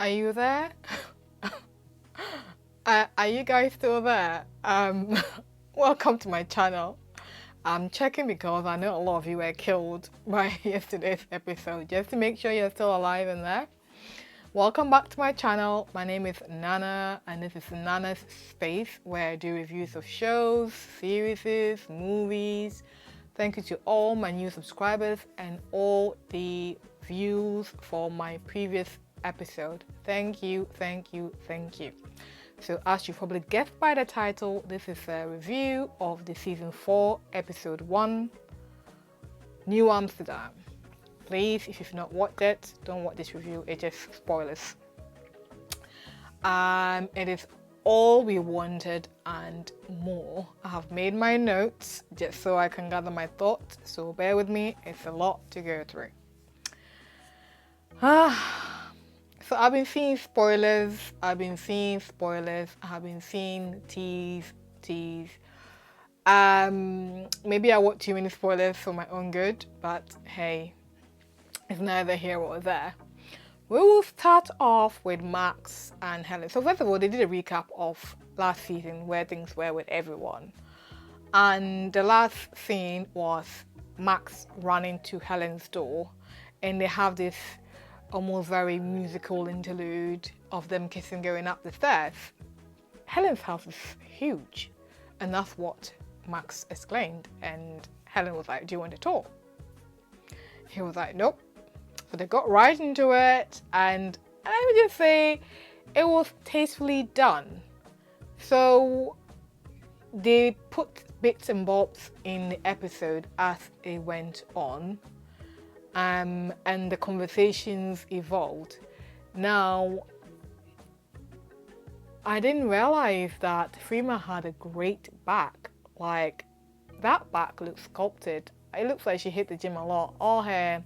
Are you there? Are you guys still there? Welcome to my channel. I'm checking because I know a lot of you were killed by yesterday's episode, just to make sure you're still alive in there. Welcome back to my channel. My name is Nana, and this is Nana's Space, where I do reviews of shows, series, movies. Thank you to all my new subscribers and all the views for my previous episode. Thank you, thank you, thank you. So as you probably guessed by the title, this is a review of the season 4, episode 1, New Amsterdam. Please, if you've not watched it, don't watch this review, it's just spoilers. It is all we wanted and more. I have made my notes just so I can gather my thoughts, so bear with me, it's a lot to go through. So I've been seeing spoilers, I have been seeing tease. Maybe I watch too many spoilers for my own good, but hey, it's neither here or there. We will start off with Max and Helen. So first of all, they did a recap of last season where things were with everyone. And the last scene was Max running to Helen's door, and they have this almost very musical interlude of them kissing going up the stairs. Helen's house is huge, and that's what Max exclaimed. And Helen was like, "Do you want to talk?" He was like, "Nope." So they got right into it, and let me just say, it was tastefully done. So they put bits and bobs in the episode as it went on. And the conversations evolved. Now, I didn't realize that Freema had a great back. Like, that back looks sculpted. It looks like she hit the gym a lot. All her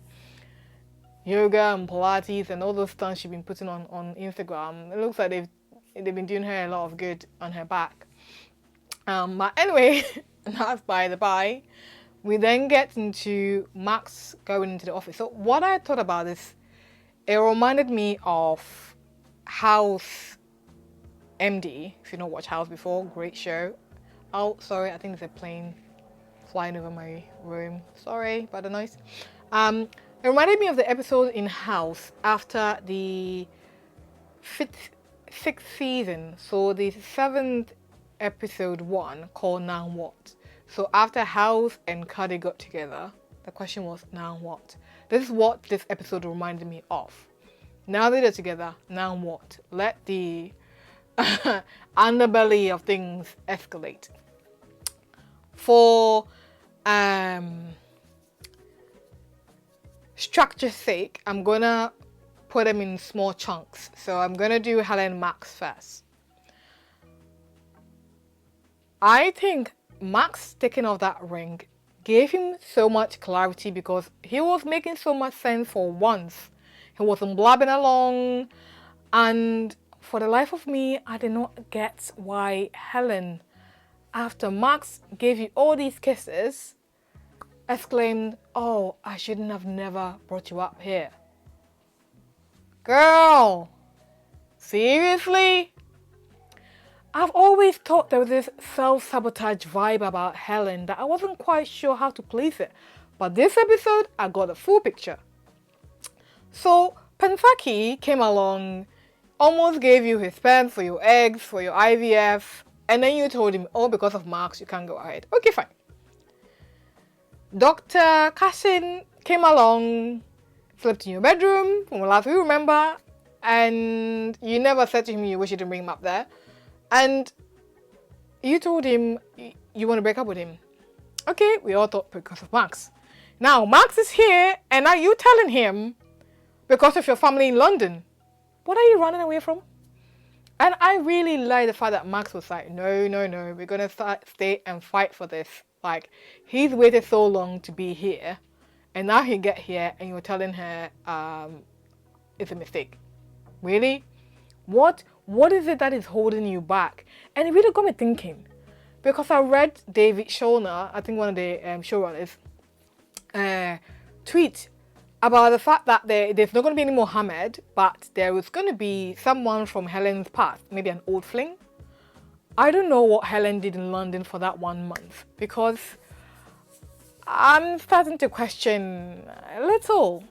yoga and Pilates and all those stunts she's been putting on Instagram, it looks like they've been doing her a lot of good on her back. But anyway, that's by the by. We then get into Max going into the office. So what I thought about this, it reminded me of House MD. If you don't watch House before, great show. Oh, sorry, I think there's a plane flying over my room. Sorry about the noise. It reminded me of the episode in House after the sixth season. So the 7th episode 1 called Now What? So after House and Cuddy got together, the question was, now what? This is what this episode reminded me of. Now that they're together, now what? Let the underbelly of things escalate. For structure's sake, I'm gonna put them in small chunks. So I'm gonna do Helen Max first. I think Max taking off that ring gave him so much clarity because he was making so much sense for once. He wasn't blabbing along, and for the life of me, I did not get why Helen, after Max gave you all these kisses, exclaimed, "Oh, I shouldn't have never brought you up here." Girl, seriously? I've always thought there was this self-sabotage vibe about Helen that I wasn't quite sure how to place it. But this episode, I got a full picture. So, Pensaki came along, almost gave you his sperm for your eggs, for your IVF, and then you told him, "Oh, because of Max, you can't go ahead." Okay, fine. Dr. Cassin came along, slept in your bedroom, from the last we remember, and you never said to him you wish you didn't bring him up there. And you told him you want to break up with him. Okay, we all thought because of Max. Now, Max is here, and now you telling him because of your family in London. What are you running away from? And I really like the fact that Max was like, no, we're going to stay and fight for this. Like, he's waited so long to be here, and now he get here, and you're telling her it's a mistake. Really? What is it that is holding you back? And it really got me thinking, because I read David Schorner, I think one of the showrunners, tweet about the fact that there's not going to be any more Hamed, but there was going to be someone from Helen's past, maybe an old fling. I don't know what Helen did in London for that 1 month, because I'm starting to question a little.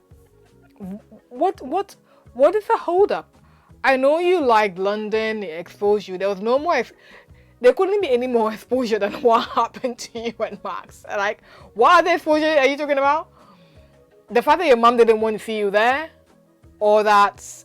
What is the hold up? I know you liked London, it exposed you. There was no more. There couldn't be any more exposure than what happened to you and Max. Like, what other exposure are you talking about? The fact that your mom didn't want to see you there, or that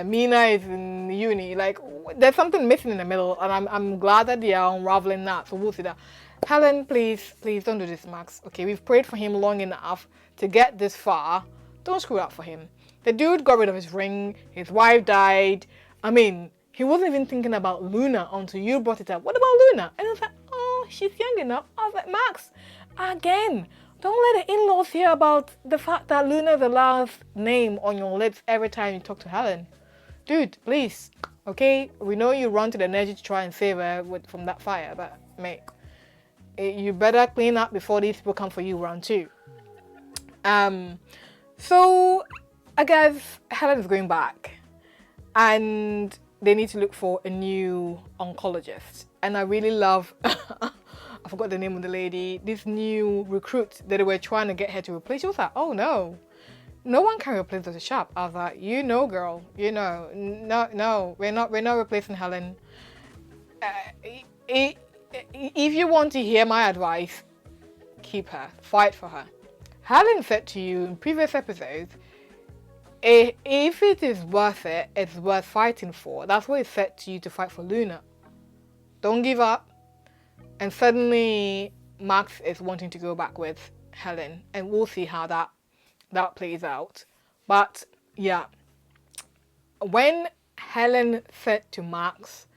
Mina is in uni, like, there's something missing in the middle, and I'm glad that they are unraveling that. So we'll see that. Helen, please don't do this, Max. Okay, we've prayed for him long enough to get this far. Don't screw up for him. The dude got rid of his ring. His wife died. I mean, he wasn't even thinking about Luna until you brought it up. What about Luna? And I was like, oh, she's young enough. I was like, Max, again, don't let the in-laws hear about the fact that Luna is the last name on your lips every time you talk to Helen. Dude, please. Okay, we know you run to the energy to try and save her from that fire, but mate, you better clean up before these people come for you round 2. So I guess Helen is going back, and they need to look for a new oncologist. And I really love, I forgot the name of the lady, this new recruit that they were trying to get her to replace. She was like, oh no one can replace Dr. Sharp. I was like, girl, no, we're not replacing Helen. If you want to hear my advice, keep her, fight for her. Helen said to you in previous episodes, if it is worth it, it's worth fighting for. That's what it said to you to fight for Luna. Don't give up. And suddenly Max is wanting to go back with Helen, and we'll see how that plays out. But yeah, when Helen said to Max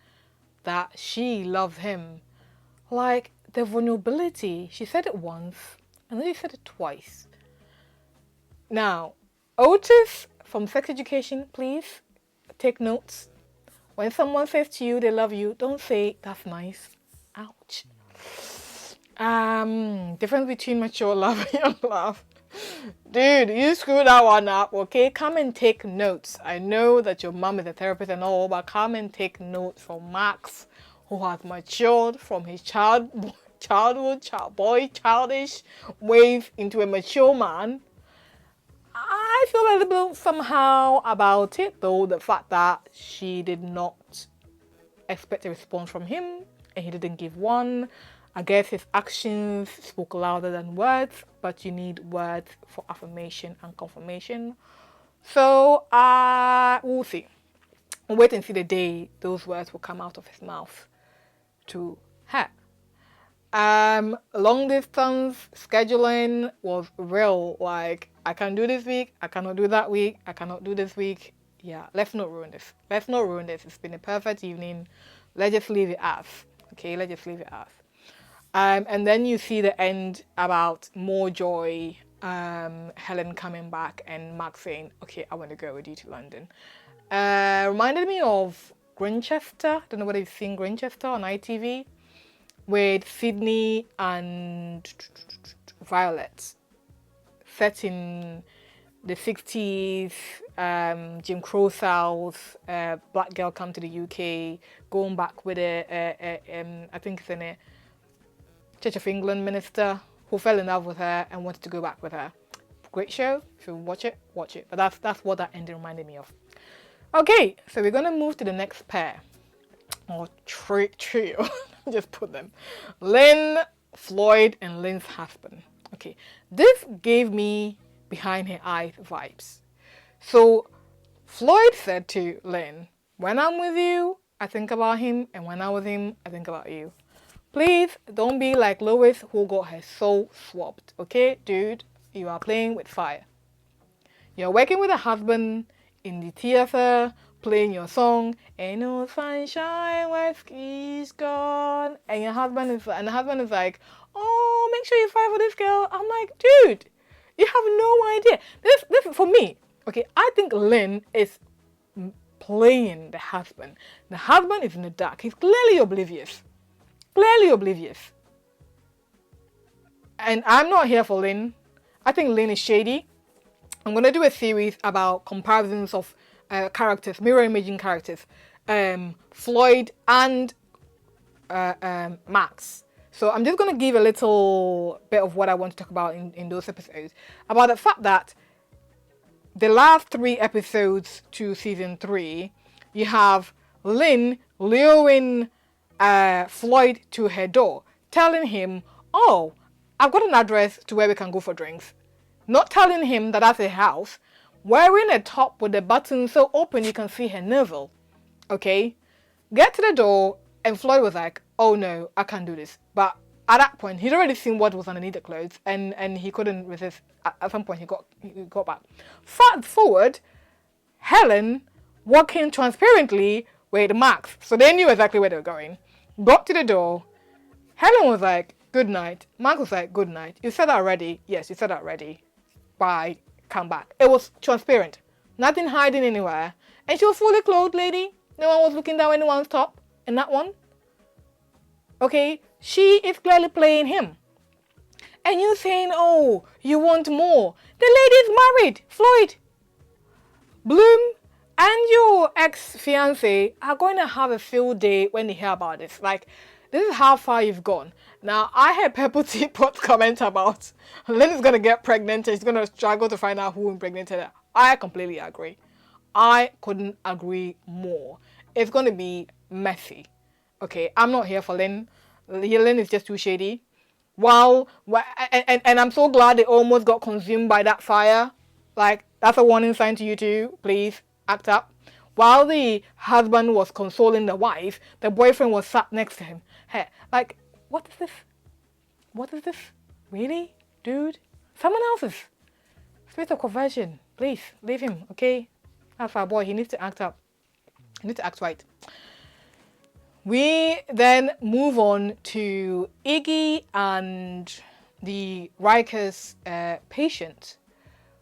that she loves him, like, the vulnerability, she said it once and then she said it twice. Now, Otis from Sex Education, please take notes. When someone says to you they love you, don't say that's nice. Ouch. Difference between mature love and young love. Dude, you screwed that one up, okay? Come and take notes. I know that your mom is a therapist and all, but come and take notes from Max, who has matured from his childish ways into a mature man. I feel a little bit somehow about it, though, the fact that she did not expect a response from him and he didn't give one. I guess his actions spoke louder than words, but you need words for affirmation and confirmation. So we'll see. We'll wait and see the day those words will come out of his mouth to her. Long distance scheduling was real. Like, I can do this week, I cannot do that week, I cannot do this week. Yeah, let's not ruin this. It's been a perfect evening. Let's just leave it as. Okay, let's just leave it as. And then you see the end about more joy, Helen coming back and Max saying, okay, I want to go with you to London. Reminded me of Grinchester. Don't know whether you've seen Grinchester on ITV, with Sydney and Violet, set in the 60s, Jim Crow South, black girl come to the UK, going back with I think it's a Church of England minister who fell in love with her and wanted to go back with her. Great show. If you watch it, watch it. But that's what that ending reminded me of. Okay, so we're gonna move to the next pair, or trio. Just put them. Lynn, Floyd, and Lynn's husband. Okay, this gave me behind her eyes vibes. So Floyd said to Lynn, when I'm with you, I think about him, and when I'm with him, I think about you. Please don't be like Lois, who got her soul swapped. Okay, dude, you are playing with fire. You're working with a husband in the theater, playing your song, ain't no sunshine when ski's gone, and the husband is like, oh, make sure you fight for this girl. I'm like, dude, you have no idea. This for me. Okay, I think Lynn is playing the husband. The husband is in the dark. He's clearly oblivious. And I'm not here for Lynn. I think Lynn is shady. I'm going to do a series about comparisons of characters, mirror imaging characters, Floyd and Max. So I'm just going to give a little bit of what I want to talk about in those episodes, about the fact that the last 3 episodes to season 3, you have Lynn luring Floyd to her door, telling him, oh, I've got an address to where we can go for drinks. Not telling him that that's her house, wearing a top with the buttons so open you can see her navel. Okay? Get to the door, and Floyd was like, oh no, I can't do this. But at that point, he'd already seen what was underneath the clothes, and he couldn't resist. At some point, he got back. Fast forward, Helen walking transparently with Max, so they knew exactly where they were going. Got to the door. Helen was like, good night. Max was like, good night. You said that already? Yes, you said that already. Bye. Come back. It was transparent. Nothing hiding anywhere. And she was fully clothed, lady. No one was looking down anyone's top in that one. Okay? She is clearly playing him. And you saying, oh, you want more. The lady's married, Floyd. Bloom and your ex-fiance are going to have a field day when they hear about this. Like, this is how far you've gone. Now, I heard Pepper Teapot comment about Lynn is going to get pregnant and she's going to struggle to find out who impregnated her. I completely agree. I couldn't agree more. It's going to be messy. Okay, I'm not here for Lynn. Lynn is just too shady. Wow. And I'm so glad they almost got consumed by that fire. Like, that's a warning sign to you too. Please, act up. While the husband was consoling the wife, the boyfriend was sat next to him. Hey, like, what is this? What is this? Really? Dude? Someone else's. Spirit of conversion. Please, leave him, okay? That's our boy. He needs to act up. He needs to act right. We then move on to Iggy and the Riker's patient,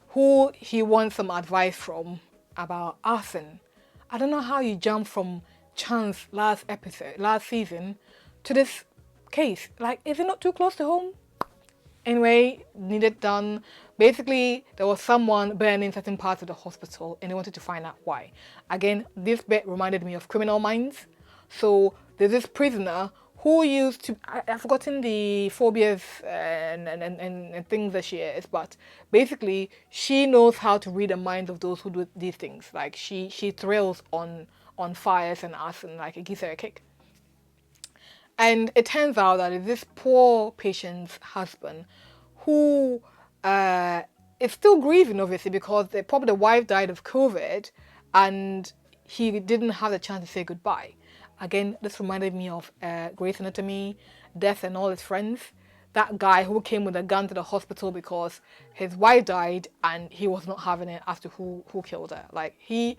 who he wants some advice from about arson. I don't know how you jump from Chance last season, to this case. Like, is it not too close to home? Anyway, needed done. Basically, there was someone burning certain parts of the hospital and they wanted to find out why. Again, this bit reminded me of Criminal Minds. So there's this prisoner who used to, I've forgotten the phobias and things that she is, but basically she knows how to read the minds of those who do these things. Like she thrills on fires and arson, like it gives her a kick. And it turns out that it's this poor patient's husband who is still grieving, obviously, because probably the wife died of COVID and he didn't have the chance to say goodbye. Again, this reminded me of Grey's Anatomy, Death and All His Friends. That guy who came with a gun to the hospital because his wife died and he was not having it as to who killed her. Like, he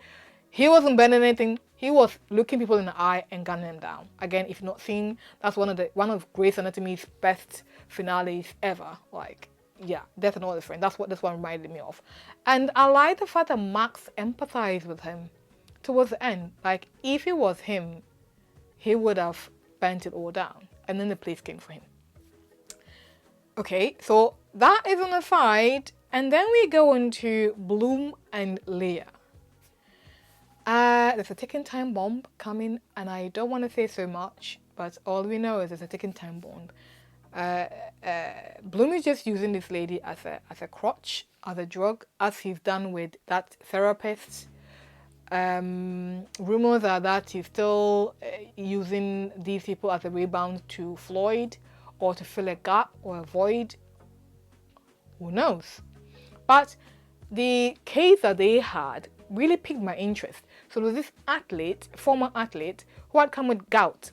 wasn't bending anything. He was looking people in the eye and gunning them down. Again, if you've not seen, that's one of Grey's Anatomy's best finales ever. Like, yeah, Death and All His Friends. That's what this one reminded me of. And I like the fact that Max empathized with him towards the end. Like, if it was him, he would have burnt it all down. And then the police came for him. Okay, so that is on the side. And then we go into Bloom and Leah. There's a ticking time bomb coming, and I don't want to say so much, but all we know is there's a ticking time bomb. Bloom is just using this lady as a crutch, as a drug, as he's done with that therapist. Rumors are that he's still using these people as a rebound to Floyd, or to fill a gap or a void. Who knows? But the case that they had really piqued my interest. So there was this former athlete, who had come with gout.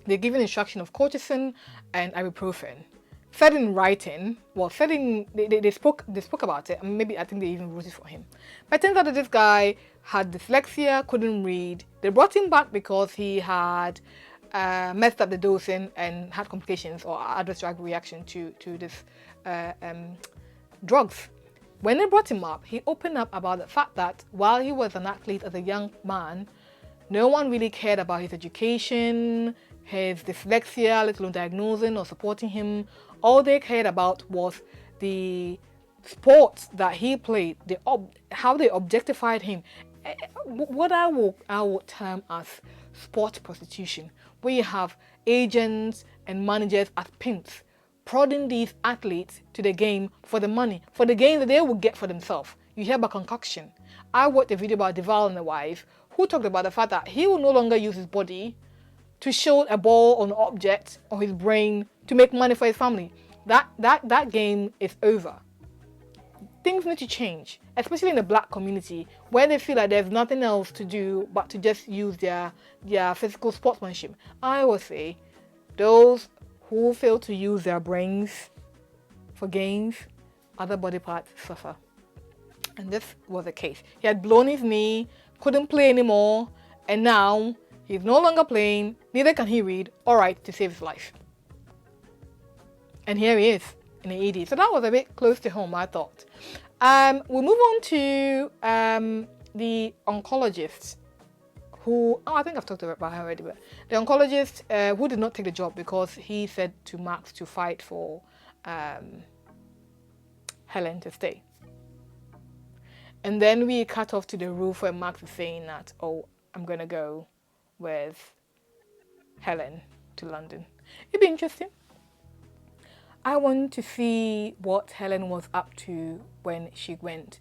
They're given instruction of colchicine and ibuprofen. Said in writing, they spoke about it, and maybe I think they even wrote it for him. But it turns out that this guy had dyslexia, couldn't read. They brought him back because he had messed up the dosing and had complications or adverse drug reaction to this drugs. When they brought him up, he opened up about the fact that while he was an athlete as a young man, no one really cared about his education, his dyslexia, let alone diagnosing or supporting him. All they cared about was the sports that he played, how they objectified him, what I will term as sport prostitution, where you have agents and managers as pimps prodding these athletes to the game for the money, for the gain that they will get for themselves. You hear about concoction. I watched a video about Deval and the wife who talked about the fact that he will no longer use his body to show a ball or an object or his brain to make money for his family. That game is over. Things need to change, especially in the black community, where they feel like there's nothing else to do but to just use their physical sportsmanship. I will say, those who fail to use their brains for gains, other body parts suffer. And this was the case. He had blown his knee, couldn't play anymore, and now he's no longer playing, neither can he read or write to save his life. And here he is in the ED. So that was a bit close to home, I thought. We'll move on to the oncologist who, I think I've talked about her already, but the oncologist who did not take the job because he said to Max to fight for Helen to stay. And then we cut off to the roof where Max is saying that, oh, I'm going to go with Helen to London. It'd be interesting. I want to see what Helen was up to when she went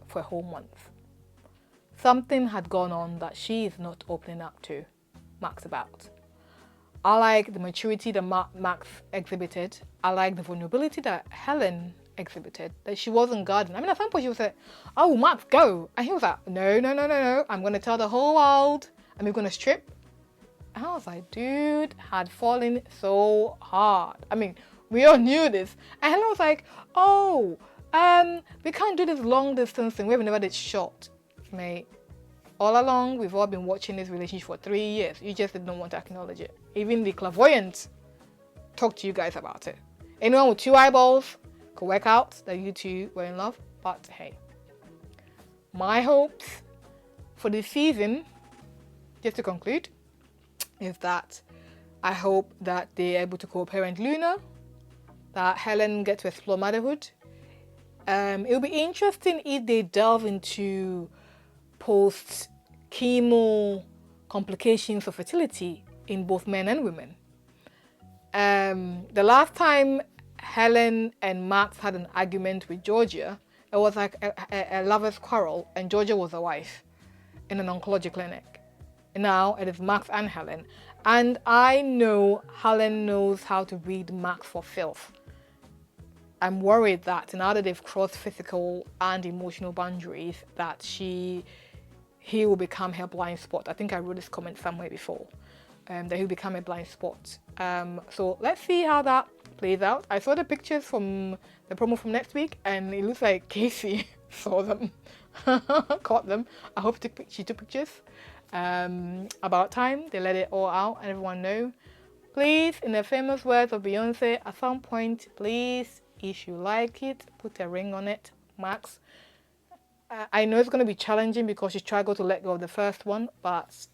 for a whole month. Something had gone on that she is not opening up to Max about. I like the maturity that Max exhibited. I like the vulnerability that Helen exhibited, that she wasn't guarding. I mean, at some point she was like, oh, Max, go. And he was like, no. I'm going to tell the whole world. And we're going to strip. And I was like, dude had fallen so hard. I mean, we all knew this. And Helen was like, oh, we can't do this long distance thing. We've never did short. Mate, all along, we've all been watching this relationship for 3 years. You just didn't want to acknowledge it. Even the clairvoyant talked to you guys about it. Anyone with 2 eyeballs could work out that you two were in love. But hey, my hopes for this season, just to conclude, is that I hope that they're able to co-parent Luna, that Helen gets to explore motherhood. It'll be interesting if they delve into post-chemo complications of fertility in both men and women. The last time Helen and Max had an argument with Georgia, it was like a lover's quarrel, and Georgia was a wife in an oncology clinic. And now it is Max and Helen. And I know Helen knows how to read Max for filth. I'm worried that now that they've crossed physical and emotional boundaries, that he will become her blind spot. I think I wrote this comment somewhere before, that he'll become a blind spot. So let's see how that plays out. I saw the pictures from the promo from next week, and it looks like Casey saw them, caught them. I hope she took pictures. About time they let it all out and everyone know. Please, in the famous words of Beyonce, at some point, please, if you like it, put a ring on it, Max. I know it's going to be challenging because you struggled to let go of the first one, but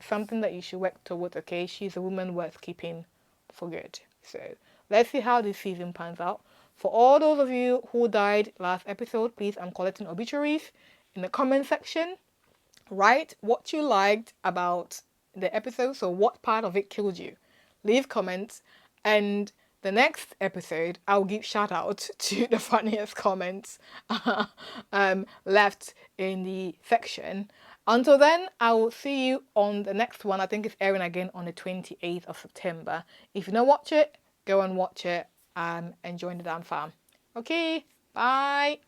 something that you should work towards. Okay, she's a woman worth keeping for good. So let's see how this season pans out. For all those of you who died last episode, please, I'm collecting obituaries in the comment section. Write what you liked about the episode, so what part of it killed you. Leave comments, and the next episode I'll give shout out to the funniest comments left in the section. Until then, I will see you on the next one. I think it's airing again on the 28th of September. If you don't watch it, go and watch it and join the damn fam. Okay, bye.